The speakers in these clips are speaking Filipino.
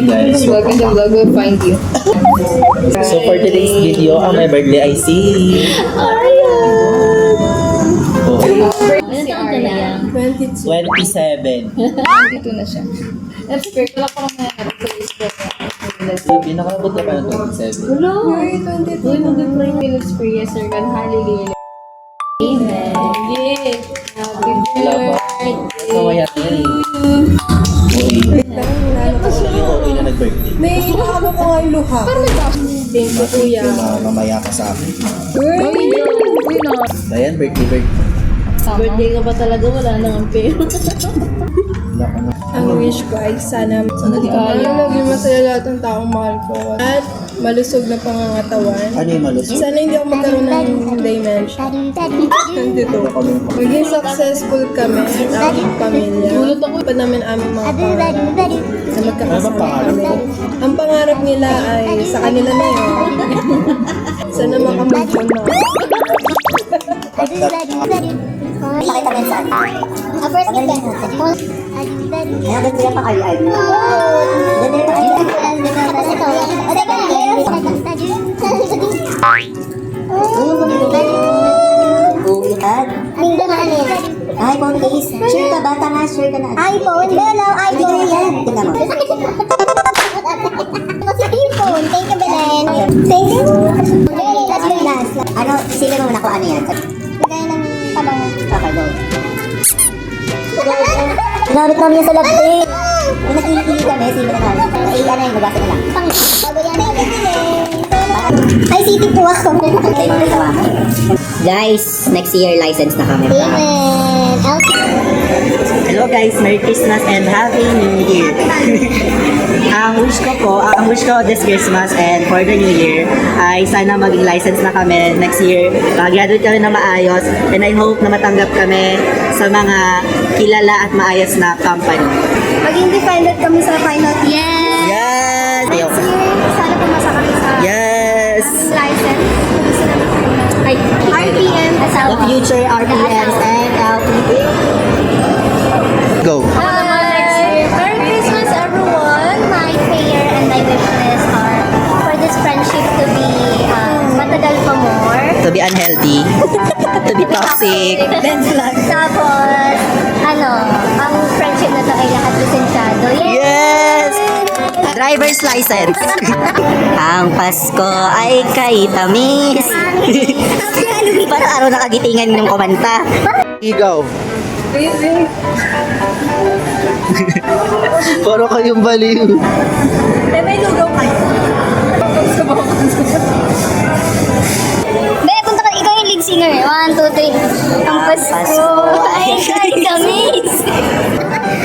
guys. Vlog and the vlog will find you. So for today's video, my birthday ay si... Arian! Oh, Si Arian. 27. 22 na siya. That's great. Wala pa kami Sabi, nakabot na pa ng 27. Hello! Uy, 22. Uy, mag-play Philips Priya, Sir God. Hallelujah. Amen. Yes. Happy Wala pa. birthday. Mamaya na eh. Okay na nag-birthday. May ano ko nga yung luha. Thank you, kuya. Mamaya ka sa akin. Uy, no. Ayan, birthday. Birthday ka pa talaga, wala nang pera. Wala ka na. Ang wish ko ay sana di kaya. maging masaya lahat ng taong mahal ko. At malusog na pangangatawan. Ano yung malusog? Sana hindi ako magkaroon ng dementia. Nandito. Maging successful kami at aming pamilya. Gulat ako. Pa namin aming mga pangarap na Ano ba magkakasama pangarap kami. mo? Ang pangarap nila ay sa kanila na yun. Sana makamove on na. Pakita mo saan? First weekend. Ayan, doon sila pang ay-ay. Doon nila pang ay-ay. Tapos ito. O, teka na. Uwihan. Tingnan na ano yan. iPhone case. Sure ka ba? Tama, sure ka na. iPhone? Hello, iPhone. Tingnan mo. iPhone. Thank you, Belen. Thank you. Last. Ano, sila mo na kung ano yan. Lagay ng pabango. Okay, go. Ginamit namin yan sa lab day. Kung nag-iili kami, sila na kami. Ay, ano yung nabasa na lang. Bago yan. Ay, city po ako. Guys, next year license na kami. Amen. Hello guys, Merry Christmas and Happy New Year. ang wish ko this Christmas and for the New Year ay sana maging license na kami next year. Mag-graduate kami na maayos and I hope na matanggap kami sa mga kilala at maayos na company. Maging defended kami sa final Yes! next year. Sana pumasa kami sa Yes! license. Ay, RPM. The future RPMs and LPP. Go! Merry Christmas, everyone. My prayer and my wishes are for this friendship to be matagal pa more. To be unhealthy. To be toxic. Tapos, ang friendship na to ay lahat lisensyado. Yes! Driver's license. Ang Pasko ay kay tamis. Parang araw nakagitingan ng kumanta. Ikaw. Paro kayong baliw. May lugaw kayo. Be, punta ka. Ikaw yung lead singer. 1, 2, 3. Ang Pasko ay kay tamis.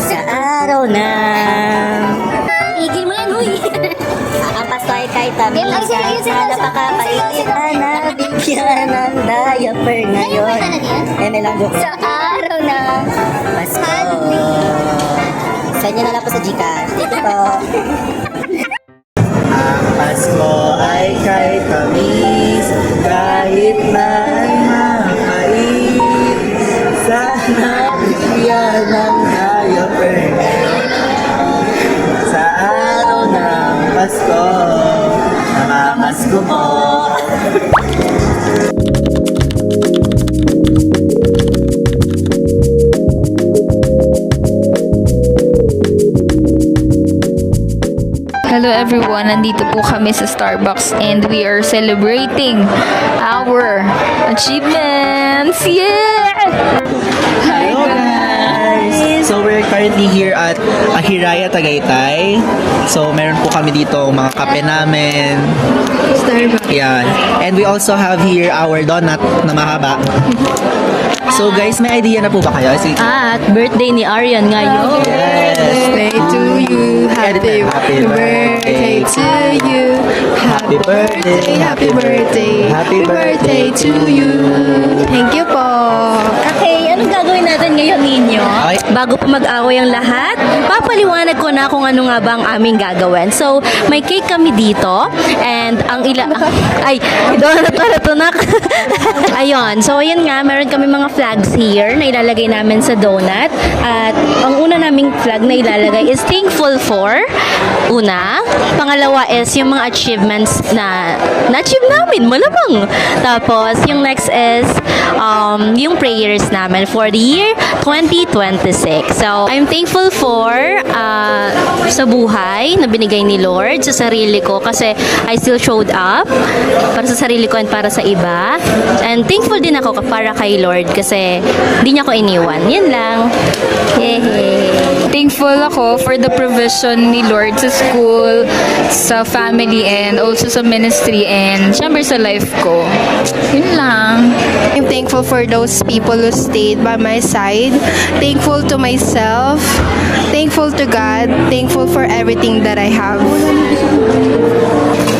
Sa araw na Igil mo yan, huy. ang Pasko ay kay tamis. Ay, seryoso, Ang seryoso. napakapait na nabigyan ng diaper ngayon. May lang joke. Sa araw na Pasko. Send nyo na lang po sa Gcash. Dito po. Ang Pasko ay kay tamis, kahit na ay makait. Sana bigyan ng diaper sa araw ng Pasko, namamasko mo. Hello everyone, nandito po kami sa Starbucks and we are celebrating our achievements! Yeah! Hi Hello guys! So we're currently here at Ahiraya, Tagaytay. So meron po kami dito mga kape namin. Starbucks. Yan. And we also have here our donut na mahaba. So guys, may idea na po ba kayo? Sige. At birthday ni Arian ngayon. Yes! Birthday to you. Happy birthday to you. Happy birthday! Happy birthday. Happy birthday to you. Thank you po. Okay, anong gagawin natin ngayon ninyo? Okay, bago pa mag-away ang lahat, papaliwanag ko na kung ano nga ba ang aming gagawin. So, may cake kami dito, and ang ay, doon na tunak. Ayun, so ayun nga, meron kami mga flags here na ilalagay namin sa donut. At ang una naming flag na ilalagay is thankful for, una. Pangalawa is yung mga achievements na na-achieve namin, malamang. Tapos, yung next is yung prayers namin for the year 2026. So, I'm thankful for sa buhay na binigay ni Lord sa sarili ko kasi I still showed up para sa sarili ko and para sa iba. And thankful din ako para kay Lord kasi hindi niya ako iniwan. Yan lang. Yay! Thankful ako for the provision ni Lord sa school, sa family, and also sa ministry, and syempre sa life ko. Yun lang. I'm thankful for those people who stayed by my side. Thankful to myself. Thankful to God. Thankful for everything that I have.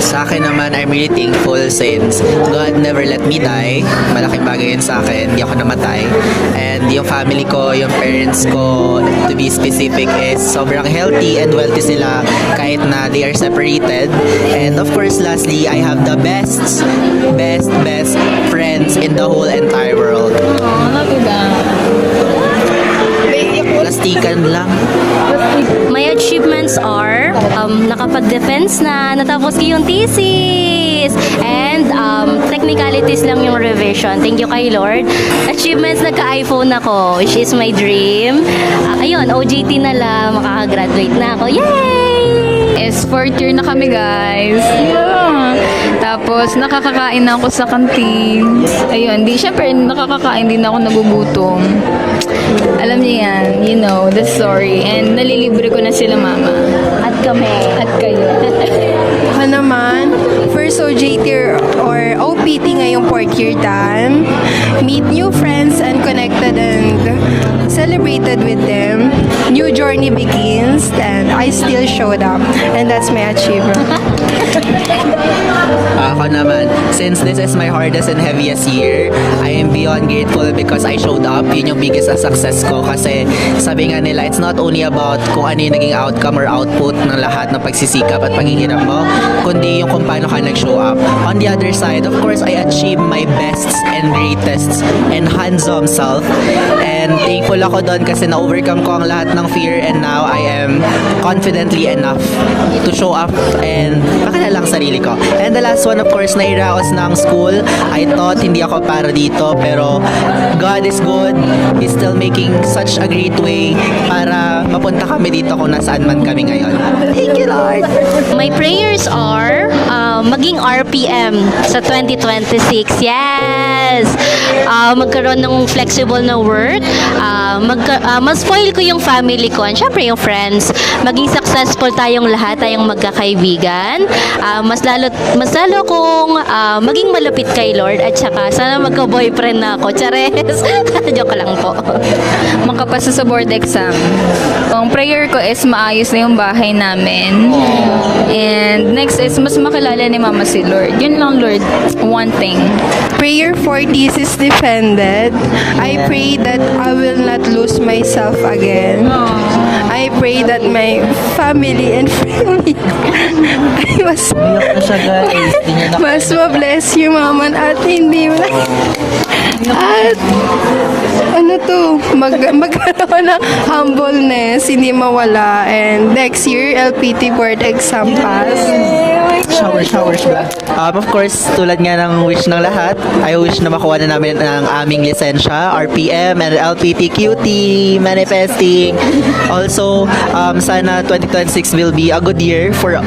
Sa akin naman, I'm really thankful since God never let me die. Malaking bagay yun sa akin. Hindi ako namatay. And yung family ko, yung parents ko, to be specific, is sobrang healthy and wealthy sila kahit na they are separated. And of course, lastly, I have the best friends in the whole entire world. Plastikan lang. My achievements are nakapag-defense na, natapos ko yung thesis, and technicalities lang yung revision. Thank you kay Lord. Achievements, nagka-iPhone ako, which is my dream. Ayun, OJT na lang, makaka-graduate na ako. Yay! Is fourth year na kami, guys. Yeah. Tapos, nakakakain na ako sa canteen. Ayun, syempre, nakakakain din ako, nagugutom. Alam niyo yan, you know, the story. And nalilibre ko na sila, mama. At kami. At kayo. Ako naman, first OJT or OPT ngayong 4th year time. Meet new friends and connected and celebrated with them. New journey begins and I still showed up. And that's my achievement. Ako naman, since this is my hardest and heaviest year, I am beyond grateful because I showed up. Yun yung biggest success ko kasi sabi nga nila, it's not only about kung ano yung naging outcome or output ng lahat ng pagsisikap at paghihirap mo, kundi yung kung paano ka nag-show up. On the other side, of course, I achieved my bests and greatest and handsome self. And thankful ako doon kasi na-overcome ko ang lahat ng fear and now I am confidently enough to show up and makilala ang sarili ko. And the last one, of course, nairaos na ang school. I thought hindi ako para dito pero God is good. He's still making such a great way para mapunta kami dito kung nasaan man kami ngayon. Thank you, Lord! My prayers are maging RPM sa 2026. Yes! Magkaroon ng flexible na work. Mas-spoil ko yung family ko and syempre yung friends. Maging successful tayong lahat, tayong magkakaibigan. Mas lalo kong maging malapit kay Lord at saka sana magka-boyfriend na ako. Chares! Joke lang po. Makapasa sa board exam. Ang prayer ko is maayos na yung bahay namin. And next is mas makilala ni Mama si Lord. Yun lang, Lord. One thing. Prayer for this is defended. I pray that I will not lose myself again. I pray that my family and family ay Iyak na siya, guys. Di niya na- mas ma-bless yung mama at hindi mo at magkaroon ng humbleness, hindi mawala, and next year LPT board exam pass. Showers ba? Of course, tulad nga ng wish ng lahat, I wish na makuha na namin ang aming lisensya, RPM and LPT QT, manifesting. Also, sana 2026 will be a good year for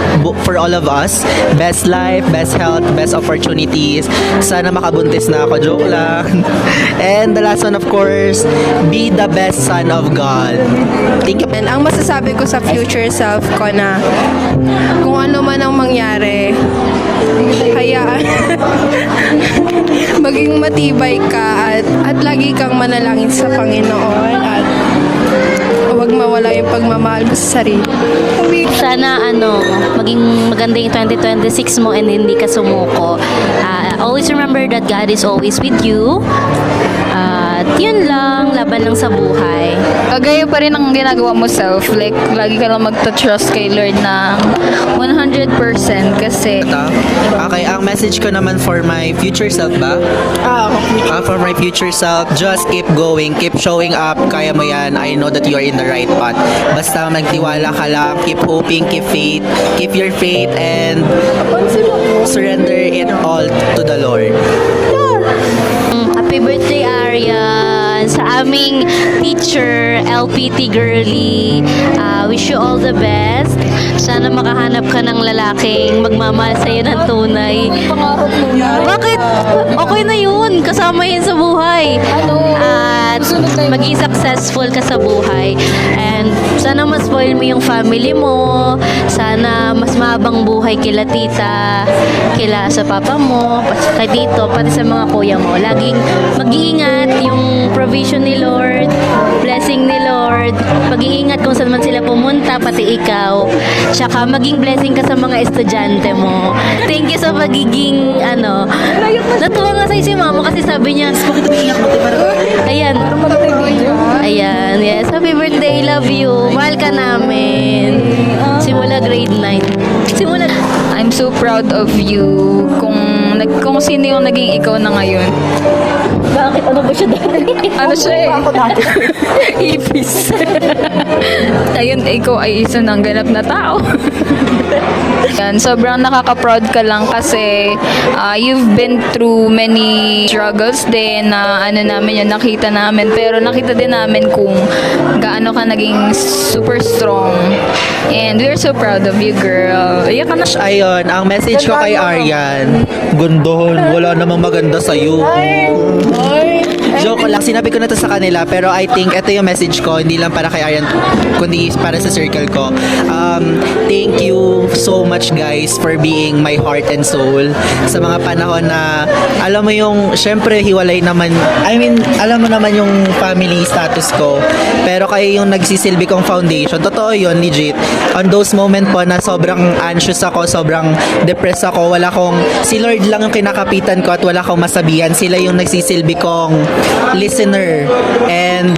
all of us. Best life, best health, best opportunities. Sana makabuntis na ako, joke lang. And the last one, of course, be the best son of God. Thank you. And ang masasabi ko sa future self ko na kung ano man ang mangyari, hayaan. Maging matibay ka at lagi kang manalangin sa Panginoon at huwag mawala yung pagmamahal mo sa sarili. Sana maging maganda yung 2026 mo and hindi ka sumuko. Always remember that God is always with you. yun lang, laban lang sa buhay. Kagaya pa rin ang ginagawa mo self. Like, lagi ka lang magta-trust kay Lord ng 100% kasi Okay, ang message ko naman for my future self ba? For my future self, just keep going, keep showing up, kaya mo yan. I know that you are in the right path. Basta magtiwala ka lang, keep hoping, keep faith, keep your faith, and surrender it all to the Lord. Happy birthday, Aryan! Sa aming teacher, LPT Girly, wish you all the best. Sana makahanap ka ng lalaking magmamahal sa'yo ng tunay. pangarap mo na. Bakit? Okay na yun. Kasama yun sa buhay. At maging successful ka sa buhay. And sana mas spoil mo yung family mo. Sana mas mahabang buhay kila tita, kila sa papa mo, kay dito, pati sa mga kuya mo. Laging mag-iingat yung provision ni Lord, blessing ni Lord. Mag-iingat kung saan man sila pumunta, pati ikaw. Tsaka maging blessing ka sa mga estudyante mo. Thank you sa pagiging, natuwa nga sa'yo si mama kasi sabi niya, ayan, ayan, yes, happy birthday, love you, mahal ka namin. Simula grade 9. I'm so proud of you kung sino yung naging ikaw na ngayon. Bakit? Ano ba siya dati? Ano siya eh? Ipis. Ayun, ikaw ay isa ng ganap na tao. Yan, sobrang nakaka-proud ka lang kasi you've been through many struggles din na namin yun, nakita namin. Pero nakita din namin kung gaano ka naging super strong. And we're so proud of you, girl. Iyak ka na siya. Ayun, ang message ko kay Aryan, gandon, wala namang maganda sa'yo. Joke lang, sinabi ko na to sa kanila, pero I think ito yung message ko, hindi lang para kay Aryan, kundi para sa circle ko. Thank you so much guys for being my heart and soul sa mga panahon na, alam mo yung, syempre hiwalay naman, alam mo naman yung family status ko, pero kayo yung nagsisilbi kong foundation. Totoo yun, legit. On those moment po na sobrang anxious ako, sobrang depressed ako, si Lord lang yung kinakapitan ko at wala akong masabihan. Sila yung nagsisilbi kong listener, and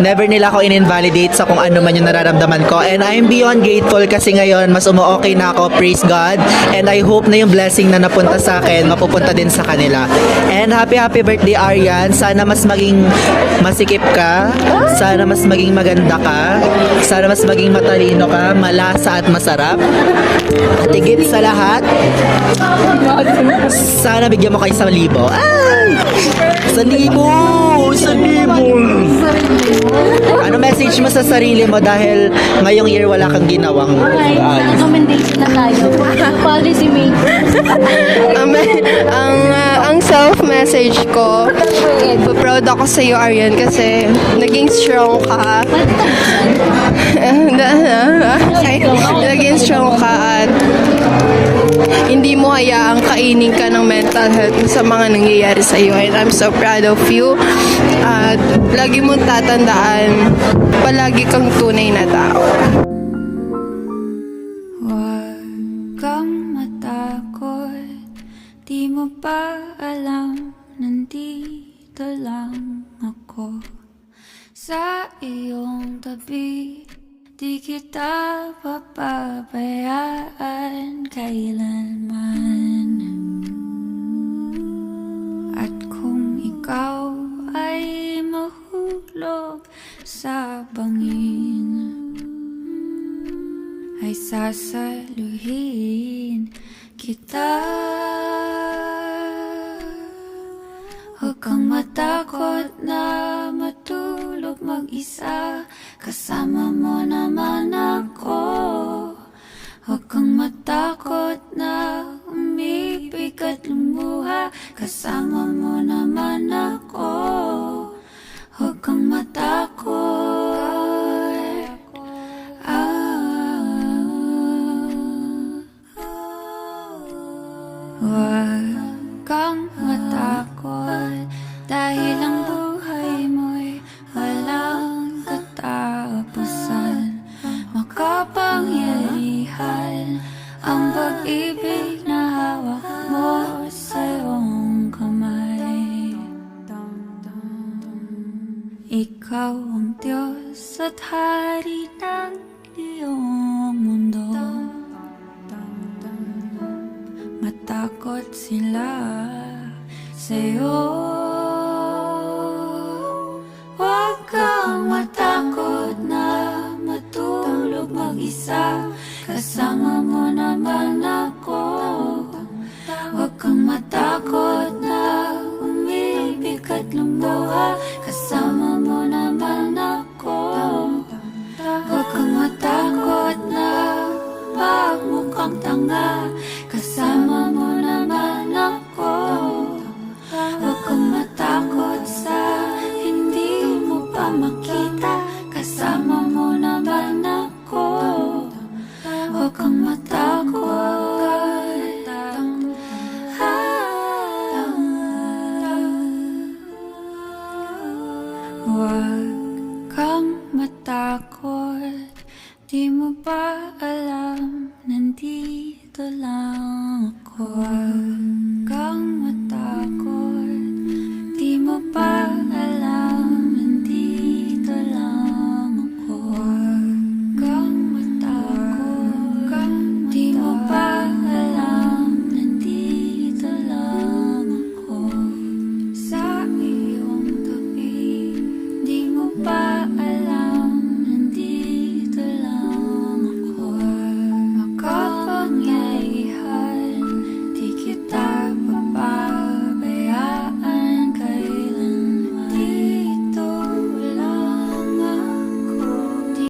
never nila ako in-invalidate sa kung ano man yung nararamdaman ko. And I'm beyond grateful kasi ngayon mas okay na ako, praise God, and I hope na yung blessing na napunta sa akin mapupunta din sa kanila. And happy birthday Aryan, sana mas maging masikip ka, sana mas maging maganda ka, sana mas maging matalino ka, malasa at masarap, at higit sa lahat, sana bigyan mo kayo 1,000. Ay! 1,000! 1,000! Ano message mo sa sarili mo dahil ngayong year wala kang ginawang ayos? Recommendation na tayo. Policy makers. Ang self-message ko, proud ako sa iyo, Aryan, kasi naging strong ka. Naging strong ka at hindi mo hayaang kainin ka ng mental health sa mga nangyayari sa iyo. And I'm so proud of you. At lagi mong tatandaan, palagi kang tunay na tao. Huwag kang matakot, di mo pa alam, nandito lang ako sa iyong tabi. Di kita papabayaan kailanman. At kung ikaw ay mahulog sa bangin, ay sasaluhin kita. Huwag kang matakot na matulog mag-isa, kasama mo naman ako. Huwag kang matakot na umibig at lumuha, kasama mo naman ako. Huwag kang matakot. Huwag kang matakot, dahil ang buhay mo'y walang katapusan. Makapangyarihan ang pag-ibig na hawak mo sa iyong kamay. Ikaw ang Diyos at Hari ng iyong mundo. Matakot sila sa'yo. Huwag kang matakot na matulog mag-isa, kasama mo naman ako. Huwag kang matakot na umibig at lumuha, kasama mo naman ako. Huwag kang matakot na magmukhang tanga, kasama mo naman ako. Huwag kang matakot sa hindi mo pa makita, kasama mo naman ako. Huwag kang matakot. Huwag kang matakot, di mo ba alam, nandito lang ako.